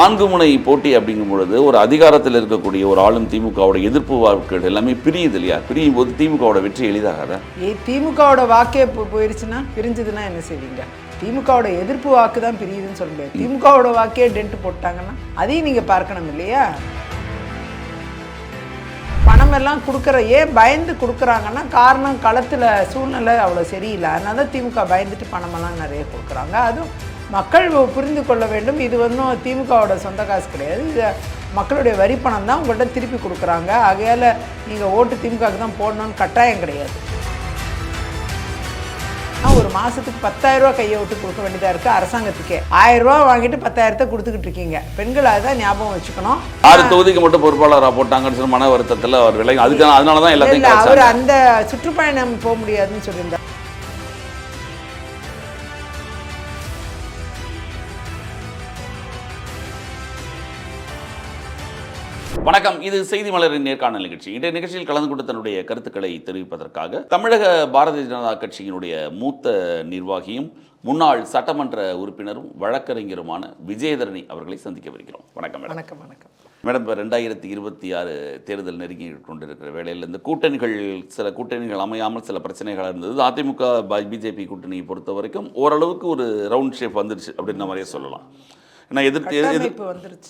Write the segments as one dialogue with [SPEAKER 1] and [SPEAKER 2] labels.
[SPEAKER 1] 4 முனை போட்டி அப்படிங்கும் பொழுது ஒரு அதிகாரத்தில் இருக்கக்கூடிய ஒரு ஆளும் திமுகவோட எதிர்ப்பு வாக்குகள் எல்லாமே பிரியுது இல்லையா? பிரியும் போது திமுகவோட வெற்றி எளிதாகாதா?
[SPEAKER 2] திமுகவோட வாக்கே போயிருச்சுன்னா பிரிஞ்சதுன்னா என்ன செய்வீங்க? திமுகவோட எதிர்ப்பு வாக்கு தான் பிரியுதுன்னு சொல்ல முடியாது. திமுகவோட வாக்கே டென்ட் போட்டாங்கன்னா அதையும் நீங்க பார்க்கணும் இல்லையா? பணம் எல்லாம் கொடுக்குற ஏன் பயந்து கொடுக்குறாங்கன்னா காரணம் களத்தில் சூழ்நிலை அவ்வளோ சரியில்லை. அதனால தான் திமுக பயந்துட்டு பணமெல்லாம் நிறைய கொடுக்குறாங்க. அதுவும் மக்கள் புரிந்து கொள்ள வேண்டும், இது ஒன்றும் திமுகவோட சொந்த காசு கிடையாது, இது மக்களுடைய வரி பணம் தான் உங்கள்கிட்ட திருப்பி கொடுக்குறாங்க. ஆகையால் நீங்கள் ஓட்டு திமுகவுக்கு தான் போடணும்னு கட்டாயம் கிடையாது. ஒரு மாதத்துக்கு 10,000 ரூபா கையை விட்டு கொடுக்க வேண்டியதாக இருக்குது அரசாங்கத்துக்கே. 1000 ரூபா வாங்கிட்டு 10,000 கொடுத்துக்கிட்டு இருக்கீங்க. பெண்கள் அதுதான் ஞாபகம் வச்சுக்கணும்.
[SPEAKER 1] 6 தொகுதிக்கு மட்டும் பொறுப்பாளராக போட்டாங்கன்னு சொல்லி மன வருத்தத்தில் அவர் விலை அதுக்கான அதனால தான் எல்லாத்தையும்
[SPEAKER 2] அவர் அந்த சுற்றுப்பயணம் போக முடியாதுன்னு சொல்லியிருந்தார்.
[SPEAKER 1] வணக்கம், இது செய்தி மலரின் நேர்காணல் நிகழ்ச்சி. இன்றைய நிகழ்ச்சியில் கலந்து கொண்டு தன்னுடைய கருத்துக்களை தெரிவிப்பதற்காக தமிழக பாரதிய ஜனதா கட்சியினுடைய மூத்த நிர்வாகியும் முன்னாள் சட்டமன்ற உறுப்பினரும் வழக்கறிஞருமான விஜயதரணி அவர்களை சந்திக்கவிருக்கிறோம். வணக்கம் மேடம்.
[SPEAKER 2] வணக்கம். வணக்கம்
[SPEAKER 1] மேடம், இப்போ 2026 தேர்தல் நெருங்கி கொண்டிருக்கிற வேளையில் இந்த சில கூட்டணிகள் அமையாமல் சில பிரச்சனைகள் இருந்தது. அதிமுக பிஜேபி கூட்டணியை பொறுத்த வரைக்கும் ஓரளவுக்கு ஒரு ரவுண்ட் ஷேப் வந்துருச்சு அப்படின்ற மாதிரியே சொல்லலாம். ஏன்னா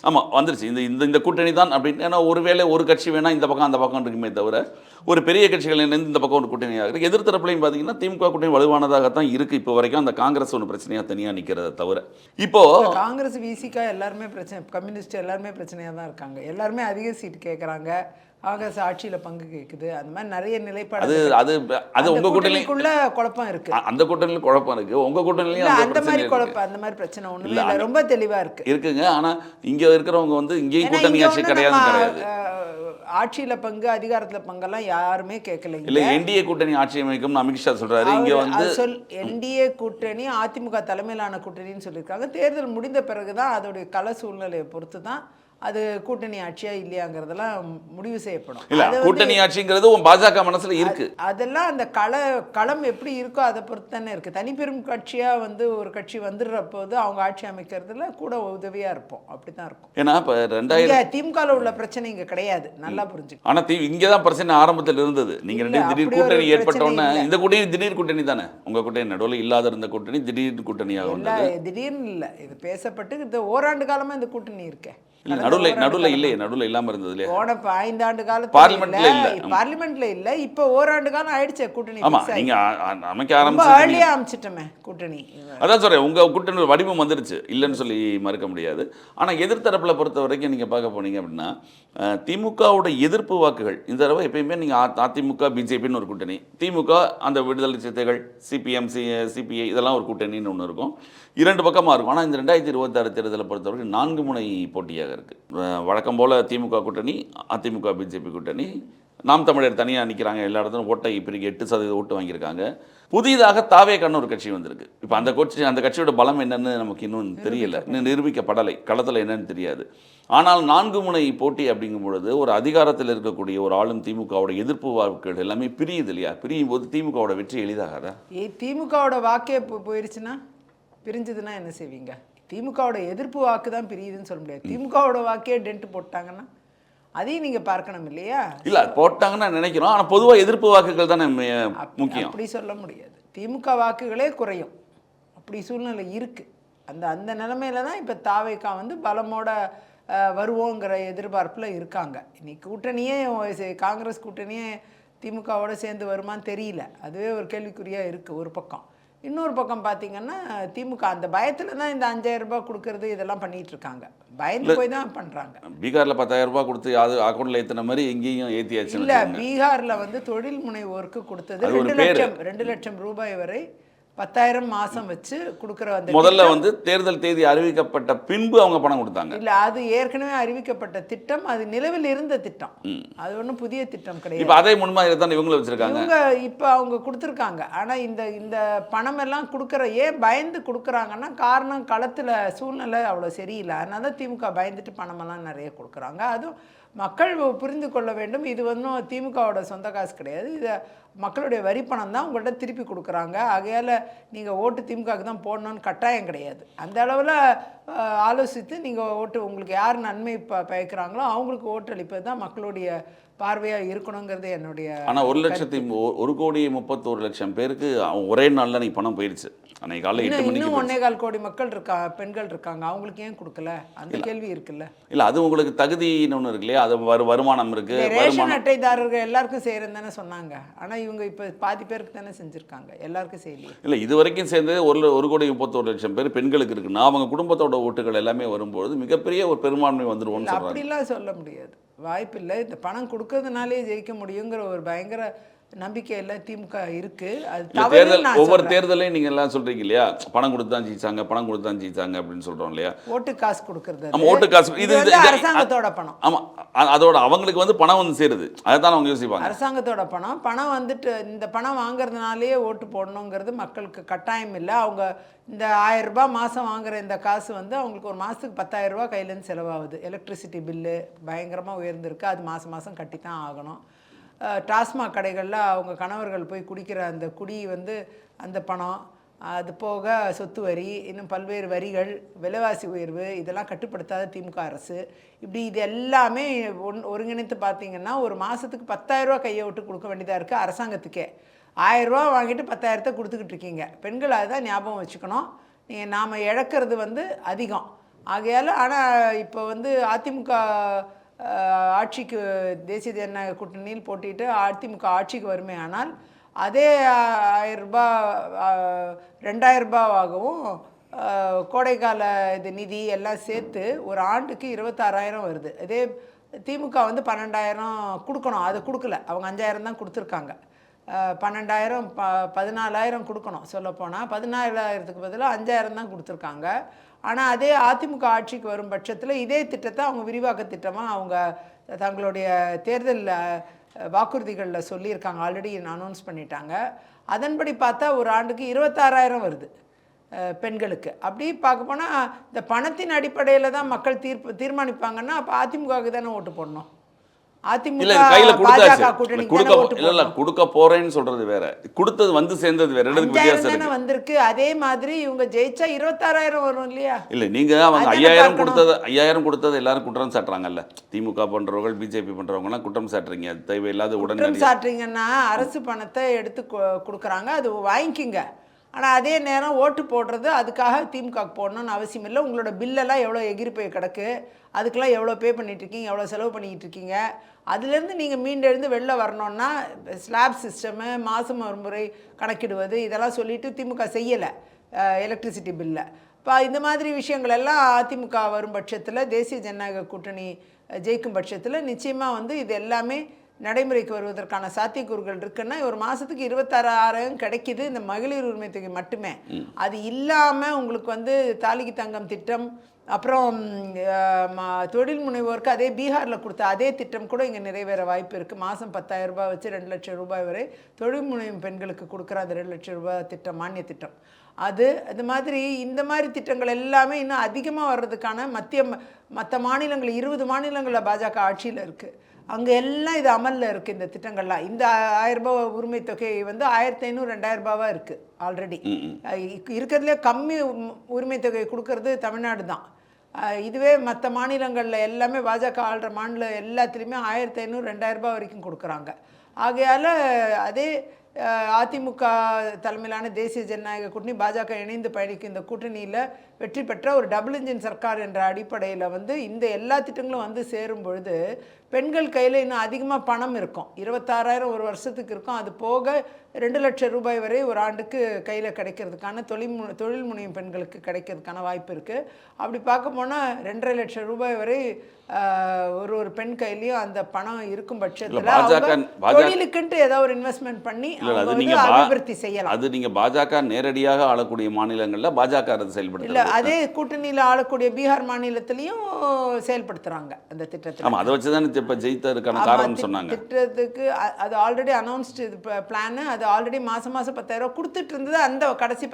[SPEAKER 1] ஆமாம் வந்துருச்சு. இந்த கூட்டணி தான் அப்படின்னு. ஏன்னா ஒருவேளை ஒரு கட்சி வேணால் இந்த பக்கம் அந்த பக்கம் இருக்குமே தவிர ஒரு பெரிய கட்சிகள் இணைந்து இந்த பக்கம் ஒரு கூட்டணியாக இருக்குது. எதிர்த்தரப்புலையும் பார்த்தீங்கன்னா திமுக கூட்டணி வலுவானதாகத்தான் இருக்குது. இப்போ வரைக்கும் அந்த காங்கிரஸ் ஒன்று பிரச்சனையாக தனியாக நிற்கிறத தவிர இப்போது
[SPEAKER 2] காங்கிரஸ் விசிகா எல்லாருமே பிரச்சனை, கம்யூனிஸ்ட் எல்லாருமே பிரச்சனையாக தான் இருக்காங்க. எல்லாருமே அதிக சீட் கேட்குறாங்க. காங்கிரஸ் ஆட்சியில் பங்கு கேட்குது. அந்த மாதிரி நிறைய நிலைப்பாடு
[SPEAKER 1] அது உங்க கூட்டணிக்குள்ள
[SPEAKER 2] குழப்பம் இருக்கு.
[SPEAKER 1] அந்த கூட்டணியில் குழப்பம் இருக்கு, உங்க கூட்டணிலையும்
[SPEAKER 2] அந்த மாதிரி குழப்பம், அந்த மாதிரி பிரச்சனை ஒண்ணுமே இல்லை, ரொம்ப தெளிவா இருக்குங்க.
[SPEAKER 1] ஆனா இங்க இருக்கிறவங்க வந்து இங்கேயும் கூட்டணி ஆட்சி கிடையாது.
[SPEAKER 2] ஆட்சியில பங்கு, அதிகாரத்துல பங்கெல்லாம் யாருமே கேட்கல.
[SPEAKER 1] இல்ல என்டிஏ கூட்டணி ஆட்சி அமைக்கும் அமித்ஷா சொல்றாரு. இங்க வந்து
[SPEAKER 2] என்டிஏ கூட்டணி அதிமுக தலைமையிலான கூட்டணின்னு சொல்லியிருக்காங்க. தேர்தல் முடிந்த பிறகுதான் அதோடைய கள சூழ்நிலையை பொறுத்து தான் அது கூட்டணி ஆட்சியா இல்லையாங்கிறதெல்லாம் முடிவு செய்யப்படும்.
[SPEAKER 1] இல்ல கூட்டணி ஆட்சிங்கிறது பாஜக மனசுல இருக்கு.
[SPEAKER 2] அதெல்லாம் அந்த களம் எப்படி இருக்கோ அதை பொறுத்து தானே இருக்கு. தனிப்பெரும் கட்சியா ஒரு கட்சி வந்துடுற போது அவங்க ஆட்சி அமைக்கிறதுல கூட உதவியா இருப்போம். அப்படித்தான் இருக்கும்.
[SPEAKER 1] ஏன்னா இப்ப 2000
[SPEAKER 2] திமுக உள்ள பிரச்சனை இங்க கிடையாது, நல்லா புரிஞ்சு.
[SPEAKER 1] ஆனா இங்கதான் பிரச்சனை ஆரம்பத்தில் இருந்தது. நீங்க திடீர் கூட்டணி ஏற்பட்டோன்னா இந்த கூட்டணி திடீர் கூட்டணி தானே. உங்க கூட்டணி நடுவில் இல்லாத இருந்த கூட்டணி திடீர் கூட்டணியாக வந்தது.
[SPEAKER 2] திடீர்னு இல்ல, இது பேசப்பட்டு இந்த ஓராண்டு காலமா இந்த கூட்டணி இருக்கேன்.
[SPEAKER 1] நடுவில் இல்லாம இருந்தது.
[SPEAKER 2] போன 5 ஆண்டு காலம் பார்லிமெண்ட்ல இல்ல, இப்ப ஓராண்டு காலம் ஆயிடுச்சு கூட்டணி.
[SPEAKER 1] ஆமா, நீங்க அமைக்க
[SPEAKER 2] ஆரம்பிச்சிட்டோமே கூட்டணி.
[SPEAKER 1] அதான் சொல்றேன், உங்க கூட்டணி வடிவம் வந்துருச்சு, இல்லைன்னு சொல்லி மறுக்க முடியாது. ஆனா எதிர்த்தரப்புல பொறுத்த வரைக்கும் நீங்க பார்க்க போனீங்க அப்படின்னா திமுகவோட எதிர்ப்பு வாக்குகள் இந்த தடவை எப்பயுமே நீங்க அதிமுக பிஜேபின்னு ஒரு கூட்டணி, திமுக அந்த விடுதலை சிறுத்தைகள் சிபிஎம் சிபிஐ இதெல்லாம் ஒரு கூட்டணின்னு ஒன்று இருக்கும். 2 பக்கமாக இருக்கும். ஆனால் இந்த 2026 தேர்தலை பொறுத்தவரைக்கும் 4 முனை போட்டியாக இருக்குது. வழக்கம் போல் திமுக கூட்டணி, அதிமுக பிஜேபி கூட்டணி, நாம் தமிழர் தனியாக நிற்கிறாங்க. எல்லா இடத்துலையும் ஓட்டை பிரிக்க 8% ஓட்டு வாங்கியிருக்காங்க. புதிதாக தாவேக்கான ஒரு கட்சி வந்திருக்கு. இப்போ அந்த கட்சியோட பலம் என்னன்னு நமக்கு இன்னும் தெரியல, இன்னும் நிரூபிக்கப்படலை, களத்தில் என்னன்னு தெரியாது. ஆனால் 4 முனை போட்டி அப்படிங்கும் பொழுது ஒரு அதிகாரத்தில் இருக்கக்கூடிய ஒரு ஆளும் திமுகவோட எதிர்ப்பு வாக்குகள் எல்லாமே பிரியுது இல்லையா? பிரியும் போது திமுகவோட வெற்றி எளிதாகாதா?
[SPEAKER 2] திமுகவோட வாக்கே போயிருச்சுன்னா பிரிஞ்சதுன்னா என்ன செய்வீங்க? திமுகவோட எதிர்ப்பு வாக்கு தான் பிரியுதுன்னு சொல்ல முடியாது. திமுகவோட வாக்கே டென்ட் போட்டாங்கன்னா அதையும் நீங்க பார்க்கணும் இல்லையா?
[SPEAKER 1] இல்ல போட்டாங்கன்னா நினைக்கிறோம். ஆனா பொதுவாக எதிர்ப்பு வாக்குகள் தானே முக்கியம்.
[SPEAKER 2] அப்படி சொல்ல முடியாது. திமுக வாக்குகளே குறையும், அப்படி சூழ்நிலை இருக்கு. அந்த நிலைமையில தான் இப்ப தாவேகா பலமோட வருவோங்கிற எதிர்பார்ப்புல இருக்காங்க. இன்னைக்கு கூட்டணியே காங்கிரஸ் கூட்டணியே திமுகவோட சேர்ந்து வருமானு தெரியல. அதுவே ஒரு கேள்விக்குறியா இருக்கு ஒரு பக்கம். இன்னொரு பக்கம் பார்த்தீங்கன்னா திமுக அந்த பயத்தில் தான் இந்த 5000 ரூபாய் கொடுக்கறது இதெல்லாம் பண்ணிட்டு இருக்காங்க. பயந்து போய் தான் பண்ணுறாங்க.
[SPEAKER 1] பீகாரில் 10,000 ரூபாய் கொடுத்து அது அக்கௌண்ட்டில் ஏற்றின மாதிரி எங்கேயும் ஏற்றியாச்சு.
[SPEAKER 2] இல்லை, பீகாரில் தொழில் முனைவோருக்கு கொடுத்தது 2 லட்சம் ரூபாய் வரை 10,000 மாசம் வச்சு கொடுக்குற.
[SPEAKER 1] முதல்ல தேர்தல் தேதி அறிவிக்கப்பட்ட பின்பு அவங்க பணம் கொடுத்தாங்க.
[SPEAKER 2] இல்ல, அது ஏற்கனவே அறிவிக்கப்பட்ட திட்டம், அது நிலவில் இருந்த திட்டம், அது ஒன்றும் புதிய திட்டம் கிடையாது.
[SPEAKER 1] இப்போ அதே முன்மாதிரி தான் இவங்களும் வச்சிருக்காங்க.
[SPEAKER 2] இப்போ அவங்க கொடுத்துருக்காங்க. ஆனா இந்த பணம் எல்லாம் ஏன் பயந்து கொடுக்குறாங்கன்னா காரணம் களத்துல சூழ்நிலை அவ்வளோ சரியில்லை. அதனால தான் திமுக பயந்துட்டு பணமெல்லாம் நிறைய கொடுக்குறாங்க. அதுவும் மக்கள் புரிந்து கொள்ள வேண்டும், இது ஒன்றும் திமுகவோட சொந்த காசு கிடையாது, இது மக்களுடைய வரி பணம் தான் உங்கள்கிட்ட திருப்பி கொடுக்குறாங்க. ஆகையால் நீங்கள் ஓட்டு திமுகவுக்கு தான் போடணும்னு கட்டாயம் கிடையாது. அந்த அளவில் ஆலோசித்து நீங்கள் ஓட்டு உங்களுக்கு யார் நன்மை பயக்கிறாங்களோ அவங்களுக்கு ஓட்டு அளிப்பது தான் மக்களுடைய பார்வையாக இருக்கணுங்கிறது என்னுடைய
[SPEAKER 1] ஆனால் 1,31,31,00,000 பேருக்கு ஒரே நாளில் அன்றைக்கி பணம் போயிடுச்சு. அன்றைக்கி காலையில் 8 மணிக்கு
[SPEAKER 2] இன்னும்
[SPEAKER 1] போயிடுச்சு.
[SPEAKER 2] 1.25 கோடி மக்கள் பெண்கள் இருக்காங்க, அவங்களுக்கு ஏன் கொடுக்கல? அந்த கேள்வி இருக்குல்ல.
[SPEAKER 1] இல்லை, அது உங்களுக்கு தகுதின்னு ஒன்று இருக்கு இல்லையா, அது வருமானம் இருக்குது.
[SPEAKER 2] ரேஷன் அட்டைதாரர்கள் எல்லாருக்கும் செய்கிறேன்னு தானே சொன்னாங்க. ஆனால் இவங்க இப்போ பாதி பேருக்கு தானே செஞ்சுருக்காங்க, எல்லாருக்கும் செய்யலையே.
[SPEAKER 1] இல்லை, இது வரைக்கும் சேர்ந்து 1,31,00,000 பேர் பெண்களுக்கு இருக்குன்னா அவங்க குடும்பத்தோட ஓட்டுகள் எல்லாமே வரும்போது மிகப்பெரிய ஒரு பெரும்பான்மை வந்துடுவோம்னு சொல்கிறாங்க.
[SPEAKER 2] அப்படிலாம் சொல்ல முடியாது, வாய்ப்பில்லை. இந்த பணம் கொடுக்கறதுனாலே ஜெயிக்க முடியுங்கிற ஒரு பயங்கர நம்பிக்கையில் திமுக இருக்கு. அது
[SPEAKER 1] தேர்தல் ஒவ்வொரு தேர்தலையும் நீங்கள் எல்லாம் சொல்கிறீங்க இல்லையா, பணம் கொடுத்து தான் ஜெயிச்சாங்க, பணம் கொடுத்து தான் ஜெயிச்சாங்க அப்படின்னு சொல்கிறோம் இல்லையா.
[SPEAKER 2] ஓட்டு காசு கொடுக்கறது,
[SPEAKER 1] நம்ம ஓட்டு காசு இது
[SPEAKER 2] அரசாங்கத்தோட பணம்.
[SPEAKER 1] ஆமாம், அதோட அவங்களுக்கு வந்து பணம் வந்து சேருது, அதை தான் அவங்க யோசிப்பாங்க.
[SPEAKER 2] அரசாங்கத்தோட பணம் வந்துட்டு இந்த பணம் வாங்குறதுனாலேயே ஓட்டு போடணுங்கிறது மக்களுக்கு கட்டாயம் இல்லை. அவங்க இந்த 1000 ரூபாய் மாதம் வாங்குற இந்த காசு வந்து அவங்களுக்கு ஒரு மாதத்துக்கு 10,000 ரூபாய் கையிலேருந்து செலவாகுது. எலக்ட்ரிசிட்டி பில்லு பயங்கரமாக உயர்ந்திருக்கு, அது மாதம் மாதம் கட்டி தான் ஆகணும். டாஸ்மாக் கடைகளில் அவங்க கணவர்கள் போய் குடிக்கிற அந்த குடி வந்து அந்த பணம், அது போக சொத்து வரி, இன்னும் பல்வேறு வரிகள், விலைவாசி உயர்வு, இதெல்லாம் கட்டுப்படுத்தாத திமுக அரசு. இப்படி இது எல்லாமே ஒருங்கிணைத்து பார்த்தீங்கன்னா ஒரு மாதத்துக்கு 10,000 ரூபா கையை விட்டு கொடுக்க வேண்டியதாக இருக்குது அரசாங்கத்துக்கே. 1000 ரூபா வாங்கிட்டு 10,000 கொடுத்துக்கிட்டு இருக்கீங்க. பெண்கள் அதுதான் ஞாபகம் வச்சுக்கணும். நாம் இழக்கிறது வந்து அதிகம் ஆகையால். ஆனால் இப்போ வந்து அதிமுக ஆட்சிக்கு தேசிய ஜனநாயக கூட்டணியில் போட்டிட்டு அதிமுக ஆட்சிக்கு வருமே, ஆனால் அதே 1000 ரூபாய் 2000 ரூபாவாகவும் கோடைக்கால இது நிதி எல்லாம் சேர்த்து ஒரு ஆண்டுக்கு 26,000 வருது. இதே திமுக வந்து 12,000 கொடுக்கணும், அது கொடுக்கல. அவங்க 5,000 தான் கொடுத்துருக்காங்க. 12,000 14,000 கொடுக்கணும். சொல்லப்போனால் 14,000க்கு பதிலாக 5,000 தான் கொடுத்துருக்காங்க. ஆனால் அதே அதிமுக ஆட்சிக்கு வரும் பட்சத்தில் இதே திட்டத்தை அவங்க விரிவாக்க திட்டமாக அவங்க தங்களுடைய தேர்தல் வாக்குறுதிகளில் சொல்லியிருக்காங்க, ஆல்ரெடி அனௌன்ஸ் பண்ணிட்டாங்க. அதன்படி பார்த்தா ஒரு ஆண்டுக்கு 26,000 வருது பெண்களுக்கு. அப்படி பார்க்க போனால் இந்த பணத்தின் அடிப்படையில் தான் மக்கள் தீர்மானிப்பாங்கன்னா அப்போ அதிமுகவுக்கு தானே ஓட்டு போடணும்.
[SPEAKER 1] அதிமுக கையில கொடுக்க போறேன்னு சொல்றது வேற, கொடுத்தது வந்து சேர்ந்தது வேற, ரெண்டுக்கு வித்தியாசம் இருக்கு.
[SPEAKER 2] வந்திருக்கு. அதே மாதிரி இவங்க ஜெயிச்சா 26,000 வரும் இல்லையா?
[SPEAKER 1] இல்ல, நீங்க அவங்க 5,000 கொடுத்தது எல்லாரும் குற்றம் சாட்டுறாங்கல்ல. திமுக பண்றவங்க, பிஜேபி பண்றவங்க எல்லாம் குற்றம் சாட்டுறீங்க. அது தேவையில்லாத உடனே
[SPEAKER 2] சாட்டுறீங்கன்னா அரசு பணத்தை எடுத்து கொடுக்குறாங்க, அது வாங்கிக்கிங்க. ஆனால் அதே நேரம் ஓட்டு போடுறது அதுக்காக திமுக போடணும்னு அவசியம் இல்லை. உங்களோட பில்லெல்லாம் எவ்வளோ எகிரி போய் கிடக்கு, அதுக்கெல்லாம் எவ்வளோ பே பண்ணிகிட்ருக்கீங்க, எவ்வளோ செலவு பண்ணிக்கிட்டு இருக்கீங்க. அதுலேருந்து நீங்கள் மீண்டெழுந்து வெளில வரணுன்னா ஸ்லாப் சிஸ்டமு, மாதம் ஒரு முறை கணக்கிடுவது, இதெல்லாம் சொல்லிவிட்டு திமுக செய்யலை எலக்ட்ரிசிட்டி பில்லை. இப்போ இந்த மாதிரி விஷயங்கள் எல்லாம் அதிமுக வரும் பட்சத்தில், தேசிய ஜனநாயக கூட்டணி ஜெயிக்கும் பட்சத்தில் நிச்சயமாக வந்து இது எல்லாமே நடைமுறைக்கு வருவதற்கான சாத்தியக்கூறுகள் இருக்குன்னா ஒரு மாதத்துக்கு 26,000 கிடைக்கிது இந்த மகளிர் உரிமை தொகை மட்டுமே. அது இல்லாமல் உங்களுக்கு வந்து தாலிக்கு தங்கம் திட்டம், அப்புறம் தொழில் முனைவோருக்கு அதே பீகாரில் கொடுத்த அதே திட்டம் கூட இங்கே நிறைவேற வாய்ப்பு இருக்குது. மாதம் 10,000 ரூபாய் வச்சு 2 லட்சம் ரூபாய் வரை தொழில் முனையும் பெண்களுக்கு கொடுக்குற அந்த 2 லட்சம் ரூபாய் திட்டம், மானிய திட்டம். அது மாதிரி இந்த மாதிரி திட்டங்கள் எல்லாமே இன்னும் அதிகமாக வர்றதுக்கான மற்ற மாநிலங்கள் 20 மாநிலங்களில் பாஜக ஆட்சியில் இருக்குது. அங்கே எல்லாம் இது அமலில் இருக்குது இந்த திட்டங்கள்லாம். இந்த 1000 ரூபாய் உரிமை தொகை வந்து 1,500 2,000 ரூபாவாக இருக்குது ஆல்ரெடி. இருக்கிறதுலே கம்மி உரிமை தொகை கொடுக்கறது தமிழ்நாடு தான். இதுவே மற்ற மாநிலங்களில் எல்லாமே பாஜக ஆள்ற மாநிலம் எல்லாத்துலேயுமே 1,500 2,000 ரூபாய் வரைக்கும் கொடுக்குறாங்க. ஆகையால் அதே அதிமுக தலைமையிலான தேசிய ஜனநாயக கூட்டணி பாஜக இணைந்து பயணிக்கும் இந்த கூட்டணியில் வெற்றி பெற்ற ஒரு டபுள் இன்ஜின் சர்க்கார் என்ற அடிப்படையில் வந்து இந்த எல்லா திட்டங்களும் வந்து சேரும் பொழுது பெண்கள் கையில் இன்னும் அதிகமாக பணம் இருக்கும். 26,000 ஒரு வருஷத்துக்கு இருக்கும். அது போக 2 லட்சம் ரூபாய் வரை ஒரு ஆண்டுக்கு கையில் கிடைக்கிறதுக்கான தொழில் முனையும் பெண்களுக்கு கிடைக்கிறதுக்கான வாய்ப்பு இருக்குது. அப்படி பார்க்க போனால் 2.5 லட்சம் ரூபாய் வரை ஒரு பெண் கையிலையும் அந்த பணம் இருக்கும் பட்சத்தில் தொழிலுக்குன்ட்டு ஏதோ ஒரு இன்வெஸ்ட்மெண்ட் பண்ணி அபிவிருத்தி செய்யலாம்.
[SPEAKER 1] அது நீங்கள் பாஜக நேரடியாக ஆளக்கூடிய மாநிலங்களில் பாஜக அரசு செயல்படுத்த
[SPEAKER 2] இல்லை, அதே கூட்டணியில் ஆளக்கூடிய பீகார் மாநிலத்திலையும் செயல்படுத்துகிறாங்க அந்த திட்டத்தை.
[SPEAKER 1] ஆமாம், அதை வச்சு தான் இப்போ ஜெயித்ததுக்கான காரணம் சொன்னாங்க.
[SPEAKER 2] திட்டத்துக்கு அது ஆல்ரெடி அனௌன்ஸ்டு பிளானு, அது ஆல்ரெடி மாதம் 10,000 கொடுத்துட்டு இருந்தது. அந்த கடைசி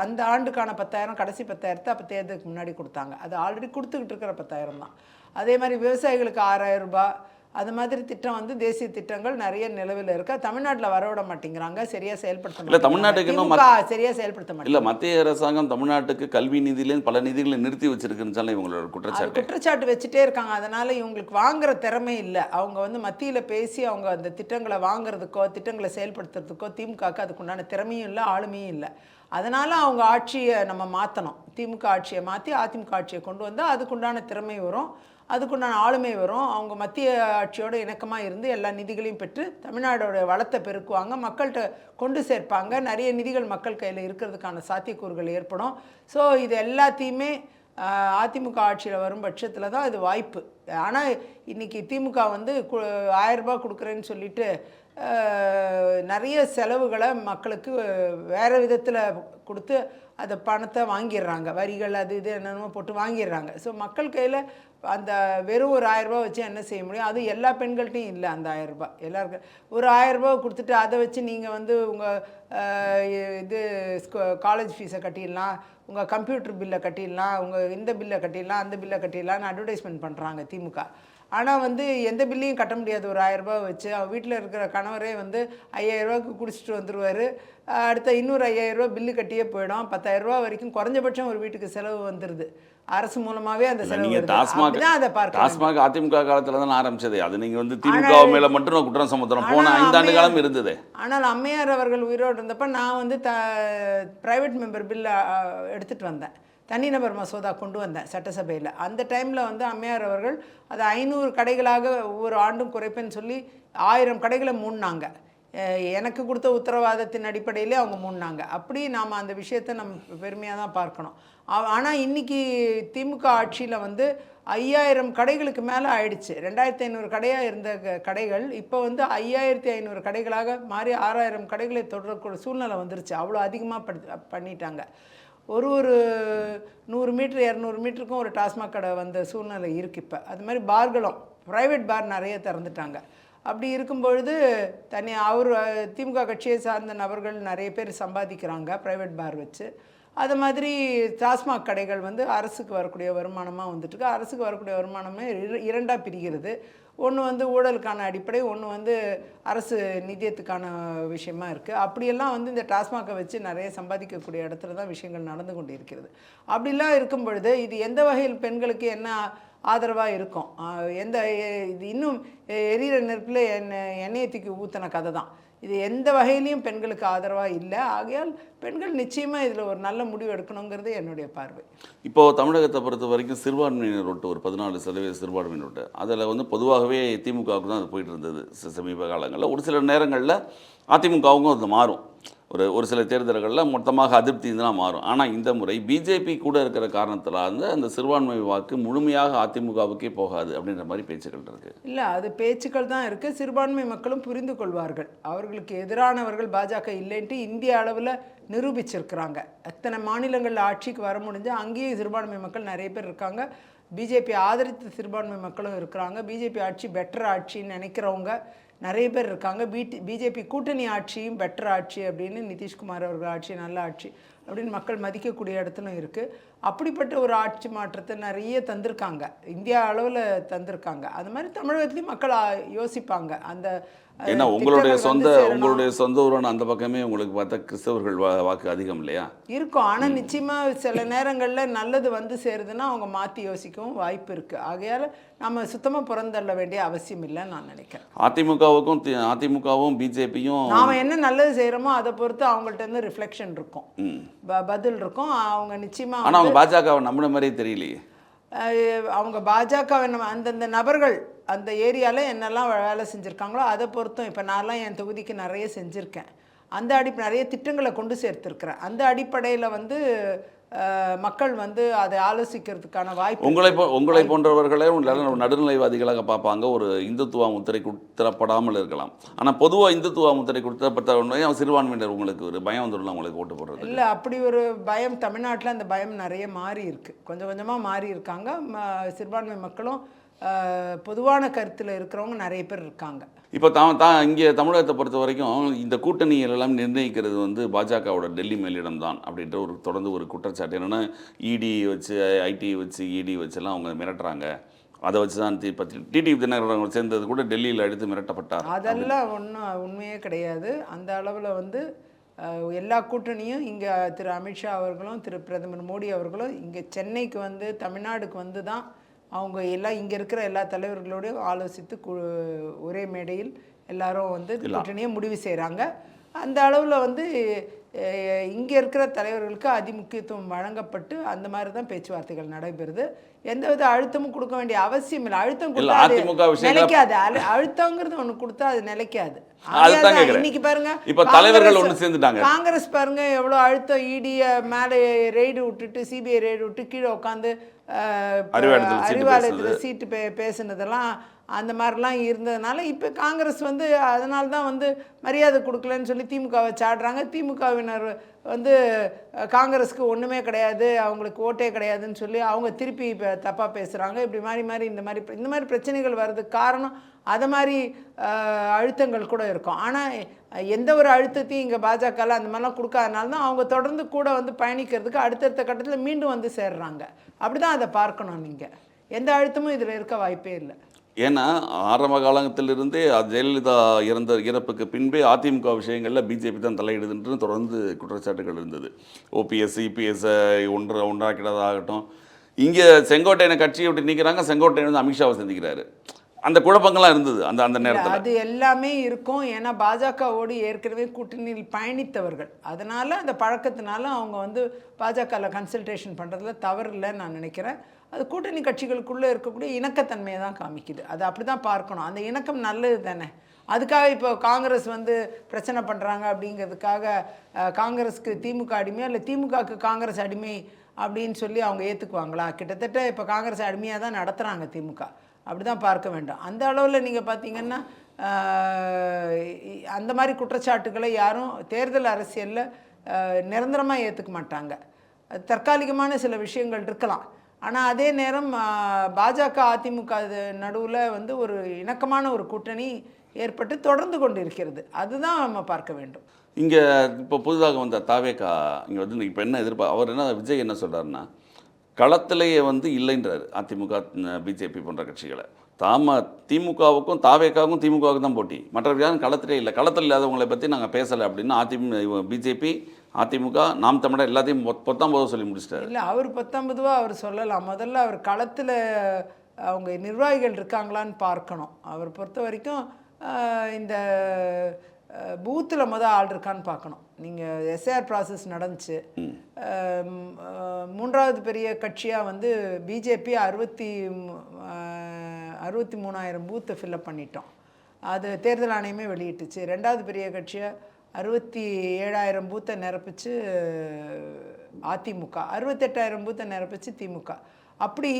[SPEAKER 2] அந்த ஆண்டுக்கான 10,000 கடைசி 10,000 அப்போ தேர்தலுக்கு முன்னாடி கொடுத்தாங்க. அது ஆல்ரெடி கொடுத்துக்கிட்டு இருக்கிற 10,000 தான். அதே மாதிரி விவசாயிகளுக்கு 6,000 ரூபாய், அது மாதிரி திட்டம் வந்து தேசிய திட்டங்கள் நிறைய நிலவில் இருக்கா. தமிழ்நாட்டில் வரவிட மாட்டேங்கிறாங்க, சரியாக செயல்படுத்த
[SPEAKER 1] இல்லை தமிழ்நாட்டுக்கு இன்னும்
[SPEAKER 2] சரியாக செயல்படுத்த மாட்டேங்க.
[SPEAKER 1] இல்லை மத்திய அரசாங்கம் தமிழ்நாட்டுக்கு கல்வி நிதியிலேருந்து பல நிதிகளை நிறுத்தி வச்சிருக்குன்னு இவங்களோட
[SPEAKER 2] குற்றச்சாட்டு வச்சுட்டே இருக்காங்க. அதனால் இவங்களுக்கு வாங்குற திறமை இல்லை. அவங்க வந்து மத்தியில் பேசி அவங்க அந்த திட்டங்களை வாங்குறதுக்கோ திட்டங்களை செயல்படுத்துறதுக்கோ திமுகவுக்கு அதுக்குண்டான திறமையும் இல்லை, ஆளுமையும் இல்லை. அதனால் அவங்க ஆட்சியை நம்ம மாற்றணும். திமுக ஆட்சியை மாற்றி அதிமுக ஆட்சியை கொண்டு வந்தால் அதுக்குண்டான திறமை வரும், அதுக்குண்டான ஆளுமை வரும். அவங்க மத்திய ஆட்சியோட இணக்கமாக இருந்து எல்லா நிதிகளையும் பெற்று தமிழ்நாடோட வளத்தை பெருக்குவாங்க, மக்கள்கிட்ட கொண்டு சேர்ப்பாங்க, நிறைய நிதிகள் மக்கள் கையில் இருக்கிறதுக்கான சாத்தியக்கூறுகள் ஏற்படும். ஸோ இது எல்லாத்தையுமே அதிமுக ஆட்சியில் வரும் பட்சத்தில் தான் இது வாய்ப்பு. ஆனால் இன்றைக்கி திமுக வந்து 1000 ரூபாய் கொடுக்குறேன்னு சொல்லிட்டு நிறைய செலவுகளை மக்களுக்கு வேறு விதத்தில் கொடுத்து அந்த பணத்தை வாங்கிடுறாங்க, வரிகள் அது இது என்னென்னமோ போட்டு வாங்கிடுறாங்க. ஸோ மக்கள் கையில் அந்த வெறும் ஒரு 1000 ரூபாய் வச்சு என்ன செய்ய முடியும்? அது எல்லா பெண்கள்கிட்டையும் இல்லை. அந்த 1000 ரூபாய் எல்லாருக்கும் ஒரு 1000 ரூபாய் கொடுத்துட்டு அதை வச்சு நீங்கள் வந்து உங்கள் இது காலேஜ் ஃபீஸை கட்டிடலாம், உங்கள் கம்ப்யூட்டர் பில்லை கட்டிடலாம், உங்கள் இந்த பில்லை கட்டிடலாம், அந்த பில்லை கட்டிடலான்னு அட்வர்டைஸ்மெண்ட் பண்ணுறாங்க திமுக. ஆனால் வந்து எந்த பில்லையும் கட்ட முடியாது ஒரு 1000 ரூபாய் வச்சு. அவன் வீட்டில் இருக்கிற கணவரே வந்து 5000 ரூபாய்க்கு குடிச்சிட்டு வந்துடுவார், அடுத்த இன்னொரு 5000 ரூபா பில்லு கட்டியே போயிடும். 10,000 ரூபா வரைக்கும் குறைஞ்சபட்சம் ஒரு வீட்டுக்கு செலவு வந்துடுது. அரசு மூலமாகவே அந்த செலவு தான். அதை
[SPEAKER 1] டாஸ்மாக் அதிமுக காலத்தில் தான் ஆரம்பிச்சது. அது நீங்கள் வந்து திமுக மேலே மட்டும் குற்றம் சுமத்துறோம், போன 5 ஆண்டு காலம் இருந்தது.
[SPEAKER 2] ஆனால் அம்மையார் அவர்கள் உயிரோடு இருந்தப்போ நான் வந்து ப்ரைவேட் மெம்பர் பில்லை எடுத்துகிட்டு வந்தேன், தனிநபர் மசோதா கொண்டு வந்தேன் சட்டசபையில். அந்த டைமில் வந்து அம்மையார் அவர்கள் அதை 500 கடைகளாக ஒவ்வொரு ஆண்டும் குறைப்பேன்னு சொல்லி 1000 கடைகளை மூடினாங்க. எனக்கு கொடுத்த உத்தரவாதத்தின் அடிப்படையிலே அவங்க மூடினாங்க. அப்படி நாம் அந்த விஷயத்தை நம்ம பெருமையாக தான் பார்க்கணும். ஆனால் இன்றைக்கி திமுக ஆட்சியில் வந்து 5000 கடைகளுக்கு மேலே ஆயிடுச்சு. 2500 கடையாக இருந்த கடைகள் இப்போ வந்து 5500 கடைகளாக மாறி 6000 கடைகளை தொடரக்கூடிய சூழ்நிலை வந்துருச்சு. அவ்வளோ அதிகமாக பண்ணிட்டாங்க. ஒரு 100 மீட்டர் 200 மீட்டருக்கும் ஒரு டாஸ்மாக் கடை வந்த சூழ்நிலை இருக்குது இப்போ. அது மாதிரி பார்களும் ப்ரைவேட் பார் நிறைய திறந்துட்டாங்க. அப்படி இருக்கும்பொழுது திமுக கட்சியை சார்ந்த நபர்கள் நிறைய பேர் சம்பாதிக்கிறாங்க ப்ரைவேட் பார் வச்சு. அது மாதிரி டாஸ்மாக் கடைகள் வந்து அரசுக்கு வரக்கூடிய வருமானமாக வந்துட்டுருக்கு. அரசுக்கு வரக்கூடிய வருமானமே இரண்டாக பிரிகிறது. ஒன்று வந்து ஊழலுக்கான அடிப்படை, ஒன்று வந்து அரசு நிதியத்துக்கான விஷயமா இருக்குது. அப்படியெல்லாம் வந்து இந்த டாஸ்மாகை வச்சு நிறைய சம்பாதிக்கக்கூடிய இடத்துல தான் விஷயங்கள் நடந்து கொண்டு இருக்கிறது. அப்படிலாம் இருக்கும் பொழுது இது எந்த வகையில் பெண்களுக்கு என்ன ஆதரவாக இருக்கும்? இது இன்னும் எரியிற நெருப்பில் எண்ணெயை தூக்கி ஊற்றின கதை தான். இது எந்த வகையிலையும் பெண்களுக்கு ஆதரவாக இல்லை. ஆகையால் பெண்கள் நிச்சயமாக இதில் ஒரு நல்ல முடிவு எடுக்கணுங்கிறது என்னுடைய பார்வை.
[SPEAKER 1] இப்போது தமிழகத்தை பொறுத்த வரைக்கும் சிறுபான்மையினர் ஓட்டு ஒரு 14% சிறுபான்மையினர் ஓட்டு, அதில் வந்து பொதுவாகவே திமுகவுக்கு தான் அது போயிட்டு இருந்தது சமீப காலங்களில். ஒரு சில நேரங்களில் அதிமுகவுக்கும் அது மாறும். ஒரு சில தேர்தல்களில் மொத்தமாக அதிருப்தி இருந்தால் மாறும். ஆனால் இந்த முறை பிஜேபி கூட இருக்கிற காரணத்தில் அந்த சிறுபான்மை வாக்கு முழுமையாக அதிமுகவுக்கே போகாது அப்படின்ற மாதிரி பேச்சுக்கள் இருக்குது.
[SPEAKER 2] இல்லை, அது பேச்சுக்கள் தான் இருக்குது. சிறுபான்மை மக்களும் புரிந்து கொள்வார்கள். அவர்களுக்கு எதிரானவர்கள் பாஜக இல்லைன்ட்டு இந்திய அளவில் நிரூபிச்சிருக்கிறாங்க. அத்தனை மாநிலங்களில் ஆட்சிக்கு வர முடிஞ்சு அங்கேயும் சிறுபான்மை மக்கள் நிறைய பேர் இருக்காங்க. பிஜேபி ஆதரித்த சிறுபான்மை மக்களும் இருக்கிறாங்க. பிஜேபி ஆட்சி பெட்டர் ஆட்சின்னு நினைக்கிறவங்க நிறைய பேர் இருக்காங்க. பிஜேபி கூட்டணி ஆட்சியும் பெட்டர் ஆட்சி அப்படின்னு, நிதிஷ்குமார் அவர்கள் ஆட்சி நல்ல ஆட்சி அப்படின்னு மக்கள் மதிக்கக்கூடிய இடத்துலையும் இருக்குது. அப்படிப்பட்ட ஒரு ஆட்சி மாற்றத்தை நிறைய தந்திருக்காங்க, இந்தியா அளவில் தந்திருக்காங்க. அது மாதிரி தமிழகத்துலேயும் மக்கள் யோசிப்பாங்க. அந்த
[SPEAKER 1] ஏன்னா உங்களுடைய சொந்த ஊரான அந்த பக்கமே உங்களுக்கு பார்த்தா கிறிஸ்தவர்கள் வாக்கு அதிகம் இல்லையா
[SPEAKER 2] இருக்கும். ஆனால் நிச்சயமாக சில நேரங்களில் நல்லது வந்து சேருதுன்னா அவங்க மாற்றி யோசிக்கவும் வாய்ப்பு இருக்குது. ஆகையால் நம்ம சுத்தமாக புறந்தள்ள வேண்டிய அவசியம் இல்லைன்னு நான் நினைக்கிறேன்.
[SPEAKER 1] அதிமுகவும் பிஜேபியும்
[SPEAKER 2] நாம் என்ன நல்லது செய்கிறோமோ அதை பொறுத்து அவங்கள்ட்ட இருந்து ரிஃப்ளெக்ஷன் இருக்கும், பதில் இருக்கும். அவங்க நிச்சயமாக
[SPEAKER 1] ஆனால் அவங்க பாஜகவை நம்பின மாதிரியே தெரியலையே.
[SPEAKER 2] அவங்க பாஜகவை அந்தந்த நபர்கள் அந்த ஏரியாவில் என்னெல்லாம் வேலை செஞ்சுருக்காங்களோ அதை பொறுத்தும். இப்போ நான்லாம் என் தொகுதிக்கு நிறைய செஞ்சுருக்கேன். அந்த நிறைய திட்டங்களை கொண்டு சேர்த்துருக்குறேன். அந்த அடிப்படையில் வந்து மக்கள் வந்து அதை ஆலோசிக்கிறதுக்கான வாய்ப்பு.
[SPEAKER 1] உங்களை போன்றவர்களே நடுநிலைவாதிகளாக பார்ப்பாங்க. ஒரு இந்துத்துவ முத்திரை குத்தப்படாமல் இருக்கலாம். ஆனால் பொதுவாக இந்துத்துவ முத்திரை குத்தப்பட்ட உடனே சிறுபான்மையினர் உங்களுக்கு ஒரு பயம் வந்துடலாம் உங்களுக்கு ஓட்டு போடுறது.
[SPEAKER 2] இல்லை, அப்படி ஒரு பயம் தமிழ்நாட்டில் அந்த பயம் நிறைய மாறி இருக்குது. கொஞ்சம் கொஞ்சமாக மாறி இருக்காங்க. சிறுபான்மை மக்களும் பொதுவான கருத்தில் இருக்கிறவங்க நிறைய பேர் இருக்காங்க.
[SPEAKER 1] இப்போ இங்கே தமிழகத்தை பொறுத்த வரைக்கும் இந்த கூட்டணிகளெல்லாம் நிர்ணயிக்கிறது வந்து பாஜகவோட டெல்லி மேலிடம் தான் அப்படின்ற தொடர்ந்து ஒரு குற்றச்சாட்டு. என்னென்னா இடி வச்சு ஐடி வச்சு இடி வச்செல்லாம் அவங்க மிரட்டுறாங்க அதை வச்சு தான் இப்போ டிடிவி தினகரன் சேர்ந்தது கூட டெல்லியில் அடித்து மிரட்டப்பட்டார்.
[SPEAKER 2] அதெல்லாம் ஒன்றும் உண்மையே கிடையாது. அந்த அளவில் வந்து எல்லா கூட்டணியும் இங்கே திரு அமித்ஷா அவர்களும் திரு பிரதமர் மோடி அவர்களும் இங்கே சென்னைக்கு வந்து தமிழ்நாடுக்கு வந்து தான் அவங்க எல்லாம் இங்கே இருக்கிற எல்லா தலைவர்களோடையும் ஆலோசித்து ஒரே மேடையில் எல்லாரும் வந்து கூட்டணியை முடிவு செய்கிறாங்க. அந்த அளவில் வந்து இங்கே இருக்கிற தலைவர்களுக்கு அதிமுக்கியத்துவம் வழங்கப்பட்டு அந்த மாதிரி தான் பேச்சுவார்த்தைகள் நடைபெறுது. எந்தவித அழுத்தமும் கொடுக்க வேண்டிய அவசியம் இல்லை. அழுத்தம் கொடுத்தா நிலைக்காது. அழுத்தங்கிறது ஒன்று கொடுத்தா அது நிலைக்காது. இன்னைக்கு பாருங்க,
[SPEAKER 1] இப்போ தலைவர்கள் ஒன்று சேர்ந்துட்டாங்க.
[SPEAKER 2] காங்கிரஸ் பாருங்க எவ்வளோ அழுத்தம், இடிய மேலே ரெய்டு விட்டுட்டு சிபிஐ ரெய்டு விட்டு கீழே உட்காந்து அறிவாலயத்தில் சீட்டு பேசுனதெல்லாம் அந்த மாதிரிலாம் இருந்ததுனால இப்போ காங்கிரஸ் வந்து அதனால தான் வந்து மரியாதை கொடுக்கலன்னு சொல்லி திமுகவை சாடுறாங்க. திமுகவினர் வந்து காங்கிரஸுக்கு ஒன்றுமே கிடையாது, அவங்களுக்கு ஓட்டே கிடையாதுன்னு சொல்லி அவங்க திருப்பி இப்போ தப்பாக பேசுகிறாங்க. இப்படி மாறி இந்த மாதிரி பிரச்சனைகள் வர்றதுக்கு காரணம் அது மாதிரி அழுத்தங்கள் கூட இருக்கும். ஆனால் எந்த ஒரு அழுத்தத்தையும் இங்கே பாஜகவில் அந்த மாதிரிலாம் கொடுக்காதனால தான் அவங்க தொடர்ந்து கூட வந்து பயணிக்கிறதுக்கு அடுத்தடுத்த கட்டத்தில் மீண்டும் வந்து சேர்றாங்க. அப்படி தான் அதை பார்க்கணும். நீங்கள் எந்த அழுத்தமும் இதில் இருக்க வாய்ப்பே இல்லை.
[SPEAKER 1] ஏன்னா ஆரம்ப காலத்திலிருந்தே ஜெயலலிதா இறப்புக்கு பின்பே அதிமுக விஷயங்களில் பிஜேபி தான் தலையிடுதுன்று தொடர்ந்து குற்றச்சாட்டுகள் இருந்தது. ஓபிஎஸ் இபிஎஸ்ஸை ஒன்றாக்கினதாகட்டும், இங்கே செங்கோட்டையனை கட்சியை விட்டு நீக்கிறாங்க, செங்கோட்டையன் வந்து அமித்ஷாவை சந்திக்கிறாரு. அந்த குழப்பங்கள்லாம் இருந்தது அந்த நேரத்தில்.
[SPEAKER 2] அது எல்லாமே இருக்கும். ஏன்னா பாஜகவோடு ஏற்கனவே கூட்டணியில் பயணித்தவர்கள், அதனால் அந்த பழக்கத்தினால அவங்க வந்து பாஜகவில் கன்சல்டேஷன் பண்ணுறதுல தவறு இல்லைன்னு நான் நினைக்கிறேன். அது கூட்டணி கட்சிகளுக்குள்ளே இருக்கக்கூடிய இணக்கத்தன்மையை தான் காமிக்குது. அது அப்படி தான் பார்க்கணும். அந்த இணக்கம் நல்லது தானே. அதுக்காக இப்போ காங்கிரஸ் வந்து பிரச்சனை பண்ணுறாங்க அப்படிங்கிறதுக்காக காங்கிரஸுக்கு திமுக அடிமையா இல்லை திமுகவுக்கு காங்கிரஸ் அடிமை அப்படின்னு சொல்லி அவங்க ஏற்றுக்குவாங்களா? கிட்டத்தட்ட இப்போ காங்கிரஸ் அடிமையாக தான் நடத்துகிறாங்க திமுக. அப்படி தான் பார்க்க வேண்டும். அந்த அளவில் நீங்கள் பார்த்தீங்கன்னா அந்த மாதிரி குற்றச்சாட்டுகளை யாரும் தேர்தல் அரசியலில் நிரந்தரமாக ஏற்றுக்க மாட்டாங்க. தற்காலிகமான சில விஷயங்கள் இருக்கலாம். ஆனால் அதே நேரம் பாஜக அதிமுக நடுவில் வந்து ஒரு இணக்கமான ஒரு கூட்டணி ஏற்பட்டு தொடர்ந்து கொண்டு இருக்கிறது. அதுதான் நம்ம பார்க்க வேண்டும்.
[SPEAKER 1] இங்கே இப்போ புதிதாக வந்த தாவேகா இங்கே வந்து இப்போ என்ன அவர் என்ன விஜய் என்ன சொல்கிறாருன்னா, களத்திலேயே வந்து இல்லைன்றார் அதிமுக பிஜேபி போன்ற கட்சிகளை. திமுகவுக்கும் தாவேக்காவுக்கும் திமுகவுக்கு தான் போட்டி, மற்றவர்கள் யாரும் களத்திலே இல்லை. களத்தில் இல்லாதவங்களை பற்றி நாங்கள் பேசலை அப்படின்னு பிஜேபி அதிமுக நாம் தமிழர் எல்லாத்தையும் பொத்தாம்பதுவா சொல்லி முடிச்சிட்டாரு.
[SPEAKER 2] இல்லை, அவர் பொத்தாம்பதுவா அவர் சொல்லலாம். முதல்ல அவர் களத்தில் அவங்க நிர்வாகிகள் இருக்காங்களான்னு பார்க்கணும். அவர் பொறுத்த வரைக்கும் இந்த பூத்தில் ஆள் இருக்கான்னு பார்க்கணும். நீங்கள் எஸ்ஏஆர் ப்ராசஸ் நடந்துச்சு. 3வது பெரிய கட்சியாக வந்து பிஜேபி 63,000 பூத்தை ஃபில்லப் பண்ணிட்டோம். அது தேர்தல் ஆணையமே வெளியிட்டுச்சு. 2வது பெரிய கட்சியாக 67,000 பூத்தை நிரப்பிச்சு அதிமுக, 68,000 பூத்தை நிரப்பிச்சு திமுக. அப்படி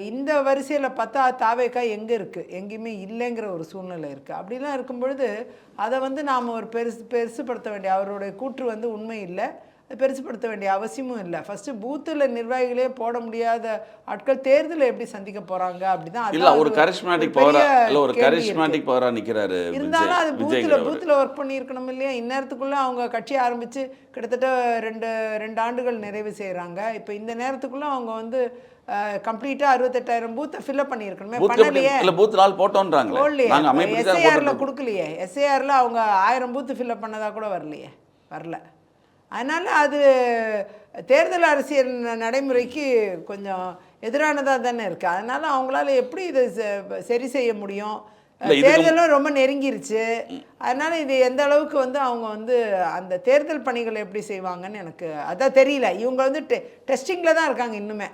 [SPEAKER 2] இந்த வரிசையில் பார்த்தா தாவேக்கா எங்கே இருக்குது? எங்கேயுமே இல்லைங்கிற ஒரு சூழ்நிலை இருக்குது. அப்படிலாம் இருக்கும் பொழுது அதை வந்து நாம் ஒரு பெருசுப்படுத்த வேண்டிய, அவருடைய கூற்று வந்து உண்மை இல்லை, பெருசுப்படுத்த வேண்டிய அவசியமும் இல்லை. ஃபஸ்ட்டு பூத்தில் நிர்வாகிகளே போட முடியாத ஆட்கள் தேர்தலை எப்படி சந்திக்க போகிறாங்க? அப்படிதான்
[SPEAKER 1] இல்லை, ஒரு கரிஸ்மேட்டிக் பவராக நிற்கிறாரு.
[SPEAKER 2] இருந்தாலும் அது பூத்தில் ஒர்க் பண்ணியிருக்கணும் இல்லையா? இந்நேரத்துக்குள்ளே அவங்க கட்சி ஆரம்பித்து கிட்டத்தட்ட 2 ஆண்டுகள் நிறைவு செய்கிறாங்க. இப்போ இந்த நேரத்துக்குள்ளே அவங்க வந்து கம்ப்ளீட்டாக 68,000 பூத்தை ஃபில்அப் பண்ணியிருக்கணுமே, பண்ணலையே.
[SPEAKER 1] பூத் நாள் போட்டோன்றாங்க,
[SPEAKER 2] எஸ்ஏஆரில் கொடுக்கலையே. எஸ்ஏஆரில் அவங்க 1000 பூத்து ஃபில்அப் பண்ணதாக கூட வரல. அதனால் அது தேர்தல் அரசியல் நடைமுறைக்கு கொஞ்சம் எதிரானதாக தானே இருக்குது. அதனால் அவங்களால எப்படி இதை சரி செய்ய முடியும்? தேர்தலும் ரொம்ப நெருங்கிருச்சு. அதனால் இது எந்த அளவுக்கு வந்து அவங்க வந்து அந்த தேர்தல் பணிகளை எப்படி செய்வாங்கன்னு எனக்கு அதான் தெரியல. இவங்க வந்து டெஸ்டிங்கில் தான் இருக்காங்க. இன்னும்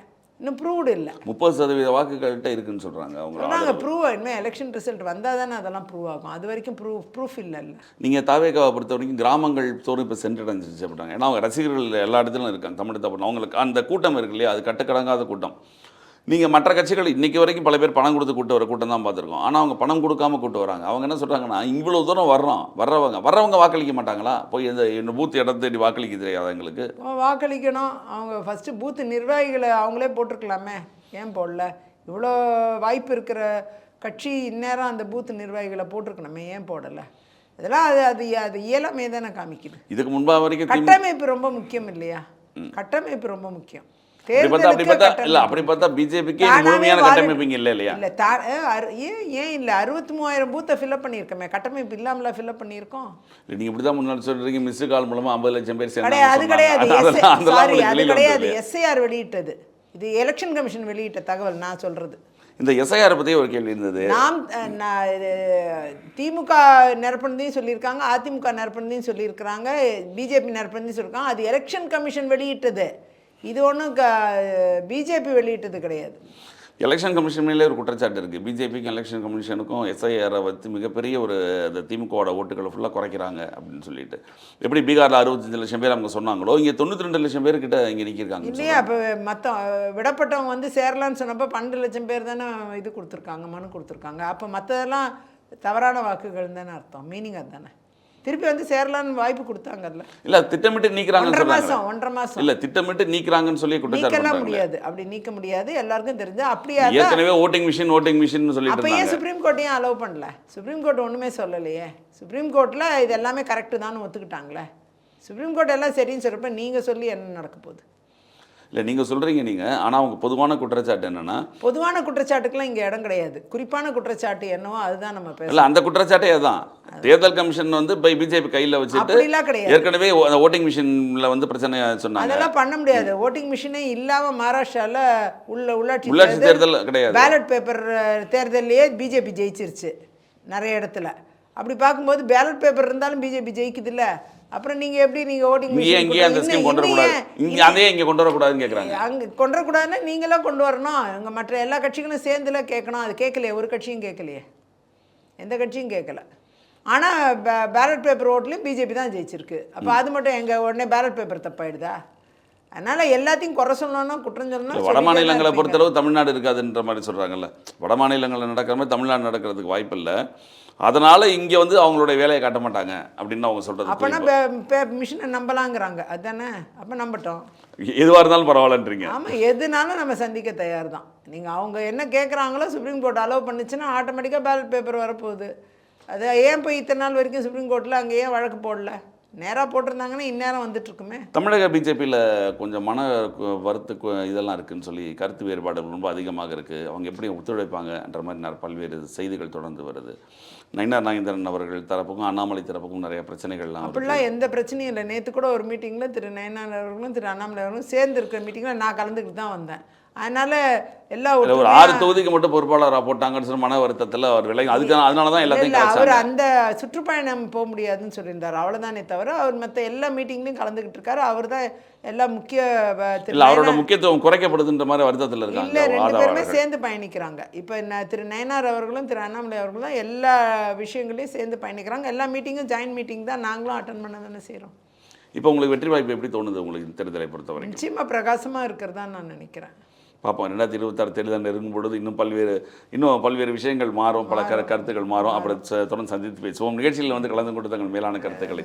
[SPEAKER 2] ப்ரூவ்டு இல்லை.
[SPEAKER 1] 30% வாக்குகள்கிட்ட இருக்குன்னு சொல்கிறாங்க.
[SPEAKER 2] அவங்க ப்ரூவ் இனிமேல் எலெக்ஷன் ரிசல்ட் வந்தால் தானே அதெல்லாம் ப்ரூவ் ஆகும். அது வரைக்கும் ப்ரூஃப் இல்லை.
[SPEAKER 1] நீங்கள் தாவேகாவை பொறுத்த வரைக்கும் கிராமங்கள் தோறும் இப்போ சென்றடைஞ்சிச்சு அப்படின்னாங்க. ஏன்னா அவங்க ரசிகர்கள் எல்லா இடத்துலையும் இருக்காங்க தமிழ் அவங்களுக்கு அந்த கூட்டம் இருக்கு இல்லையா, அது கட்டுக்கடங்காத கூட்டம். நீங்கள் மற்ற கட்சிகள் இன்றைக்கி வரைக்கும் பல பேர் பணம் கொடுத்து கூட்டு வர கூட்டம் தான் பார்த்துருக்கோம். ஆனால் அவங்க பணம் கொடுக்காம கூட்டு வராங்க. அவங்க என்ன சொல்கிறாங்கன்னா, இவ்வளோ தூரம் வர்றவங்க வாக்களிக்க மாட்டாங்களா? போய் இந்த பூத் இடத்த தேடி வாக்களிக்க தெரியாதா எங்களுக்கு?
[SPEAKER 2] வாக்களிக்கணும். அவங்க ஃபஸ்ட்டு பூத்து நிர்வாகிகளை அவங்களே போட்டிருக்கலாமே, ஏன் போடல? இவ்வளோ வாய்ப்பு இருக்கிற கட்சி இந்நேரம் அந்த பூத்து நிர்வாகிகளை போட்டிருக்கணுமே, ஏன் போடலை? இதெல்லாம் அது இயலாமே தானே காமிக்குது.
[SPEAKER 1] இதுக்கு முன்பாக வரைக்கும்
[SPEAKER 2] கட்டமைப்பு ரொம்ப முக்கியம் இல்லையா? கட்டமைப்பு ரொம்ப முக்கியம்.
[SPEAKER 1] அப்படி பார்த்தா இல்ல அப்படி பார்த்தா பிஜேபிக்கு முழுமையான கட்டமைப்பு இங்க இல்லையா?
[SPEAKER 2] இல்லை ஏன் இல்லை 63,000 பூத்தை ஃபில்அப் பண்ணியிருக்கோமே, கட்டமைப்பு இல்லாமல ஃபில்அப் பண்ணியிருக்கோம்.
[SPEAKER 1] நீங்க இப்படி தான் முன்னாடி சொல்றீங்க, மிஸ் கால் மூலமா 50 லட்சம் பேர்
[SPEAKER 2] அது கிடையாது, அது கிடையாது.
[SPEAKER 1] சேர்ந்தாங்க.
[SPEAKER 2] எஸ்ஐஆர் வெளியிட்டது, இது எலெக்ஷன் கமிஷன் வெளியிட்ட தகவல் நான் சொல்றது.
[SPEAKER 1] இந்த எஸ்ஐஆர் பத்தி ஒரு கேள்வி இருந்தது.
[SPEAKER 2] திமுக நிரப்புனதையும் சொல்லியிருக்காங்க, அதிமுக நிரப்புனதையும் சொல்லியிருக்கிறாங்க, பிஜேபி நிரப்புனதையும் சொல்லியிருக்காங்க. அது எலெக்ஷன் கமிஷன் வெளியிட்டது, இது ஒன்றும் பிஜேபி வெளியிட்டது கிடையாது.
[SPEAKER 1] எலெக்ஷன் கமிஷன் மேலே ஒரு குற்றச்சாட்டு இருக்குது. பிஜேபிக்கும் எலெக்ஷன் கமிஷனுக்கும் எஸ்ஐஆரை வச்சு மிகப்பெரிய ஒரு அந்த திமுகவோட ஓட்டுகளை ஃபுல்லாக குறைக்கிறாங்க அப்படின்னு சொல்லிட்டு. எப்படி பீகாரில் 65 லட்சம் பேர் அவங்க சொன்னாங்களோ, இங்கே 92 லட்சம் பேர்கிட்ட இங்கே நிற்கிருக்காங்க
[SPEAKER 2] இல்லையா? அப்போ மற்ற விடப்பட்டவங்க வந்து சேரலான்னு சொன்னப்போ 12 லட்சம் பேர் தானே இது கொடுத்துருக்காங்க, மனு கொடுத்துருக்காங்க. அப்போ மற்றதெல்லாம் தவறான வாக்குகள் தானே அர்த்தம், மீனிங் அதுதானே. திருப்பி வந்து சேரலான்னு வாய்ப்பு கொடுத்தாங்கல்ல.
[SPEAKER 1] இல்ல திட்டமிட்டு நீக்குறாங்கன்னு சொல்றாங்க.
[SPEAKER 2] 1.5 மாசம்
[SPEAKER 1] இல்ல திட்டமிட்டு நீக்குறாங்கன்னு சொல்லி குற்றச்சாட்டு பண்றாங்க.
[SPEAKER 2] முடியாது, அப்படி நீக்க முடியாது, எல்லாருக்கும் தெரிஞ்சு. அப்படியே
[SPEAKER 1] ஏற்கனவே ஓட்டிங் மிஷின் சொல்லிட்டு
[SPEAKER 2] அப்ப ஏன் சுப்ரீம் கோர்ட்டையும் அலோவ் பண்ணல? சுப்ரீம் கோர்ட் ஒண்ணுமே சொல்லலையே. சுப்ரீம் கோர்ட்ல இது எல்லாமே கரெக்டு தான் ஒத்துக்கிட்டாங்களே. சுப்ரீம் கோர்ட் எல்லாம் சரின்னு சொல்றப்ப நீங்க சொல்லி என்ன நடக்க போகுது?
[SPEAKER 1] இல்லை நீங்கள் சொல்கிறீங்க நீங்கள், ஆனால் அவங்க பொதுவான குற்றச்சாட்டு என்னென்னா,
[SPEAKER 2] பொதுவான குற்றச்சாட்டுக்கெல்லாம் இங்கே இடம் கிடையாது. குறிப்பான குற்றாட்டு என்னவோ அதுதான் நம்ம பேச.
[SPEAKER 1] இல்லை அந்த குற்றச்சாட்டே அதுதான். தேர்தல் கமிஷன் வந்து பிஜேபி கையில் வச்சுட்டு ஏற்கனவே ஓட்டிங் மிஷினில் வந்து பிரச்சனை சொன்னாங்க.
[SPEAKER 2] அதெல்லாம் பண்ண முடியாது. ஓட்டிங் மிஷினே இல்லாமல் மகாராஷ்டிராவில் உள்ளாட்சி
[SPEAKER 1] தேர்தல் கிடையாது.
[SPEAKER 2] பேலட் பேப்பர் தேர்தலையே பிஜேபி ஜெயிச்சிருச்சு நிறைய இடத்துல. அப்படி பார்க்கும்போது பேலட் பேப்பர் இருந்தாலும் பிஜேபி ஜெயிக்குது இல்லை. அப்புறம் நீங்கள் எப்படி நீங்கள் ஓட்டிங்
[SPEAKER 1] இங்கே அந்த ஸ்கீம் கொண்டு வரக்கூடாது, இங்கே அதே இங்கே கொண்டு வரக்கூடாதுன்னு கேட்குறாங்க.
[SPEAKER 2] அங்கே கொண்டு வரக்கூடாதுன்னா நீங்களாம் கொண்டு வரணும். இங்கே மற்ற எல்லா கட்சிகளும் சேர்ந்துல கேட்கணும். அது கேட்கலையே, ஒரு கட்சியும் கேட்கலையே, எந்த கட்சியும் கேட்கல. ஆனால் பேலட் பேப்பர் ஓட்லேயும் பிஜேபி தான் ஜெயிச்சிருக்கு. அப்போ அது மட்டும் எங்கள் உடனே பேலட் பேப்பர் தப்பாயிடுதா? அதனால் எல்லாத்தையும் குறை சொல்லணும்னா குற்றம் சொல்லணும்.
[SPEAKER 1] வட மாநிலங்களை பொறுத்தளவு தமிழ்நாடு இருக்காதுன்ற மாதிரி சொல்கிறாங்கல்ல. வட மாநிலங்களில் நடக்கிற மாதிரி தமிழ்நாடு நடக்கிறதுக்கு வாய்ப்பு இல்லை. அதனால் இங்கே வந்து அவங்களுடைய வேலையை காட்ட மாட்டாங்க அப்படின்னு அவங்க சொல்கிறது.
[SPEAKER 2] அப்போனா மிஷினை நம்பலாங்கிறாங்க, அதுதானே? அப்போ நம்பட்டோம்,
[SPEAKER 1] எதுவாக இருந்தாலும் பரவாயில்லன்றீங்க.
[SPEAKER 2] ஆமாம், எதுனாலும் நம்ம சந்திக்க தயார் தான். நீங்கள் அவங்க என்ன கேட்குறாங்களோ சுப்ரீம் கோர்ட் அலோவ் பண்ணிச்சுன்னா ஆட்டோமேட்டிக்காக பேலட் பேப்பர் வரப்போகுது. அது ஏன் போய் இத்தனை நாள் வரைக்கும் சுப்ரீம் கோர்ட்டில் அங்கே ஏன் வழக்கு போடல? நேராக போட்டிருந்தாங்கன்னா இந்நேரம் வந்துட்டுருக்குமே.
[SPEAKER 1] தமிழக பிஜேபியில் கொஞ்சம் மன வருத்து இதெல்லாம் இருக்குதுன்னு சொல்லி கருத்து வேறுபாடுகள் ரொம்ப அதிகமாக இருக்குது. அவங்க எப்படி ஒத்துழைப்பாங்கன்ற மாதிரி பல்வேறு செய்திகள் தொடர்ந்து வருது. நயினார் நாகேந்திரன் அவர்கள் தரப்புக்கும் அண்ணாமலை தரப்புக்கும் நிறைய பிரச்சனைகள்லாம்.
[SPEAKER 2] அப்படிலாம் எந்த பிரச்சனையும் இல்லை. நேற்று கூட ஒரு மீட்டிங்கில் திரு நயினார் அவர்களும் திரு அண்ணாமலை அவர்களும் சேர்ந்து இருக்கிற மீட்டிங்கில் நான் கலந்துக்கிட்டு தான் வந்தேன். அதனால எல்லா
[SPEAKER 1] ஒரு 6 தொகுதிக்கு மட்டும் பொறுப்பாளராக போட்டாங்கன்னு சொல்லி மன வருத்தத்தில் அவர் விலகி அதனால தான் எல்லாத்தையும்
[SPEAKER 2] அவர் அந்த சுற்றுப்பயணம் போக முடியாதுன்னு சொல்லியிருந்தார். அவ்வளோதானே தவிர அவர் மற்ற எல்லா மீட்டிங்லையும் கலந்துக்கிட்டு இருக்காரு. அவர் தான் எல்லா முக்கிய
[SPEAKER 1] அவரோட முக்கியத்துவம் குறைக்கப்படுதுன்ற மாதிரி வருத்தத்தில் இருக்காங்க.
[SPEAKER 2] இல்லை, 2 பேருமே சேர்ந்து பயணிக்கிறாங்க. இப்போ திரு நயினார் அவர்களும் திரு அண்ணாமலை அவர்களும் தான் எல்லா விஷயங்களையும் சேர்ந்து பயணிக்கிறாங்க. எல்லா மீட்டிங்கும் ஜாயின்ட் மீட்டிங் தான், நாங்களும் அட்டன் பண்ண தானே செய்கிறோம்.
[SPEAKER 1] இப்போ உங்களுக்கு வெற்றி வாய்ப்பு எப்படி தோணுது உங்களுக்கு தேர்தலை பொறுத்தவரை?
[SPEAKER 2] நிச்சயமாக பிரகாசமாக இருக்கிறதா நான் நினைக்கிறேன்.
[SPEAKER 1] பார்ப்போம். 2026 தேர்தல் நெருங்கும் பொழுது இன்னும் பல்வேறு விஷயங்கள் மாறும், பல கருத்துக்கள் மாறும். அப்புறம் தொடர்ந்து சந்தித்து பேசுவோம். நிகழ்ச்சியில் வந்து கலந்து கொண்டு தங்கள் மேலான கருத்துக்களை